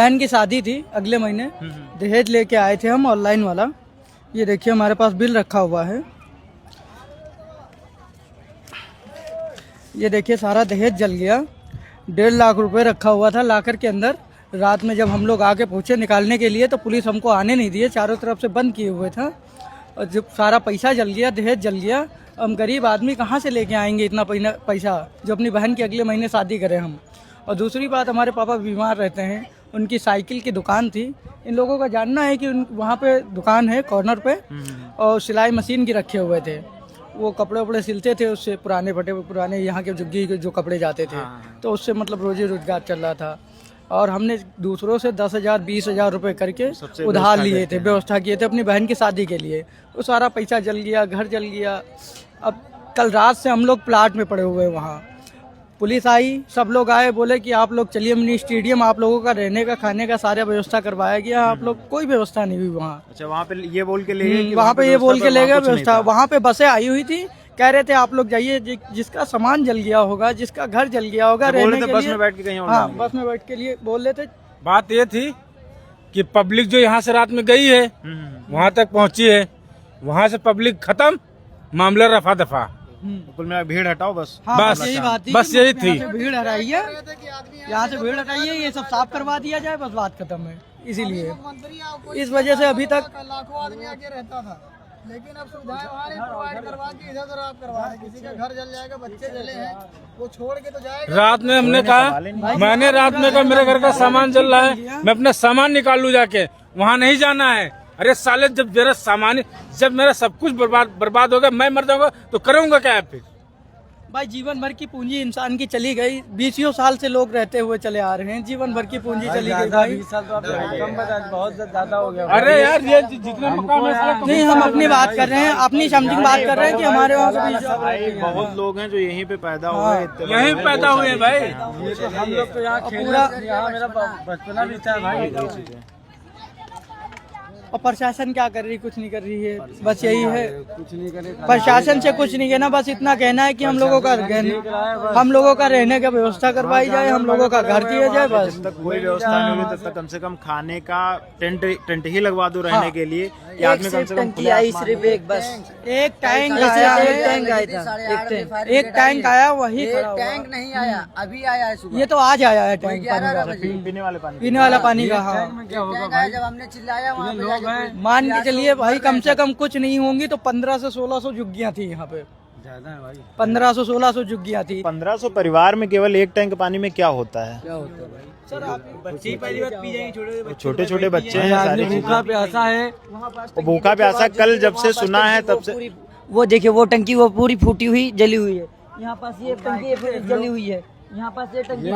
बहन की शादी थी अगले महीने, दहेज लेके आए थे हम ऑनलाइन वाला। ये देखिए हमारे पास बिल रखा हुआ है। ये देखिए सारा दहेज जल गया। 1.5 लाख रुपए रखा हुआ था लाकर के अंदर। रात में जब हम लोग आके पूछे निकालने के लिए तो पुलिस हमको आने नहीं दिए, चारों तरफ से बंद किए हुए था। और जब सारा पैसा जल गया, दहेज जल गया, हम गरीब आदमी कहाँ से लेके आएंगे इतना पैसा जो अपनी बहन की अगले महीने शादी करें हम। और दूसरी बात, हमारे पापा बीमार रहते हैं, उनकी साइकिल की दुकान थी। इन लोगों का जानना है कि वहाँ पे दुकान है कॉर्नर पे, और सिलाई मशीन की रखे हुए थे। वो कपड़े वपड़े सिलते थे, उससे पुराने यहाँ के जुग्गी के जो कपड़े जाते थे, तो उससे मतलब रोजी रोजगार चल रहा था। और हमने दूसरों से 10,000 20,000 रुपए करके उधार लिए थे, व्यवस्था किए थे अपनी बहन की शादी के लिए। वो सारा पैसा जल गया, घर जल गया। अब कल रात से हम लोग प्लाट में पड़े हुए हैं वहाँ। पुलिस आई, सब लोग आए, बोले कि आप लोग चलिए मिनी स्टेडियम, आप लोगों का रहने का खाने का सारा व्यवस्था करवाया गया। आप लोग कोई व्यवस्था नहीं हुई वहाँ। अच्छा, वहाँ पे ये बोल के ले गए, वहाँ पे ये बोल के ले गए व्यवस्था। वहाँ पे बसें आई हुई थी, कह रहे थे आप लोग जाइए, जिसका सामान जल गया होगा, जिसका घर जल गया होगा, रहने के बस लिए में बैठ के कहीं। हाँ, बस में बैठ के लिए बोल रहे थे। बात ये थी कि पब्लिक जो यहाँ से रात में गई है वहाँ तक पहुँची है, वहाँ से पब्लिक खत्म, मामला रफा दफा। कुल में भीड़ हटाओ बस। हाँ, बस यही बात थी, बस यही थी। यहाँ से भीड़ हटाइए, यहाँ से भीड़ हटाइए, ये सब साफ करवा दिया जाए, बस बात खत्म है। इसीलिए इस वजह से अभी तक लाखों आदमी आके रहता था, लेकिन अब सुविधाएं वहाँ प्रोवाइड करवा के इधर उधर आप करवा रहे। किसी का घर जल जाएगा, बच्चे जले हैं, वो छोड़ के तो जाएगा। रात में हमने कहा, मैंने रात में कहा मेरे घर का सामान जल रहा है, मैं अपना सामान निकाल लूँ जाके, वहाँ नहीं जाना है। अरे साले, जब मेरा सामान, जब मेरा सब कुछ बर्बाद होगा, मैं मर जाऊंगा तो करूंगा क्या फिर? भाई जीवन भर की पूंजी इंसान की चली गई। 20 साल से लोग रहते हुए चले आ रहे हैं, जीवन भर की पूंजी चली गई भाई। 20 साल तो बहुत ज्यादा हो गया। अरे यार, ये जितना नहीं, हम अपनी बात कर रहे हैं, अपनी समथिंग बात कर रहे हैं कि हमारे वहाँ से बहुत लोग हैं जो यहीं पे पैदा हुए, यहीं पैदा हुए हैं भाई। हम लोग तो यहाँ पूरा, मेरा बचपना भी था भाई। और प्रशासन क्या कर रही, कुछ नहीं कर रही है, बस यही है। कुछ नहीं करे, प्रशासन से कुछ नहीं कहना, बस इतना कहना है कि हम लोगों का रहने का व्यवस्था करवाई जाए, हम लोगों का घर दिया जाए। बस जब तक कोई व्यवस्था नहीं हुई तब तक कम से कम खाने का टेंट ही लगवा दो रहने के लिए। आदमी कम से कम सिर्फ एक, बस एक टैंक आया, एक टैंक आया, वही टैंक नहीं आया, अभी आया है सुबह। ये तो आज आया है टैंक पीने वाला पानी का। हाँ, जब हमने चिल्लाया वहाँ पे मान के चलिए भाई, कम से कम कुछ नहीं होंगी तो 1500 से 1600 झुग्गियाँ थी यहाँ पे। ज्यादा है भाई, 1500 से 1600 झुग्गियाँ थी। 1500 परिवार में केवल एक टैंक पानी में क्या होता है? सर आप बच्चे पहली बात पी जाएंगे, छोटे छोटे बच्चे हैं, सारी भूखा प्यासा है। भूखा प्यासा कल जब से सुना है तब से। वो देखिए, वो टंकी वो पूरी फूटी हुई जली हुई है। यहाँ पास ये टंकी जली हुई है, यहाँ पास ये टंकी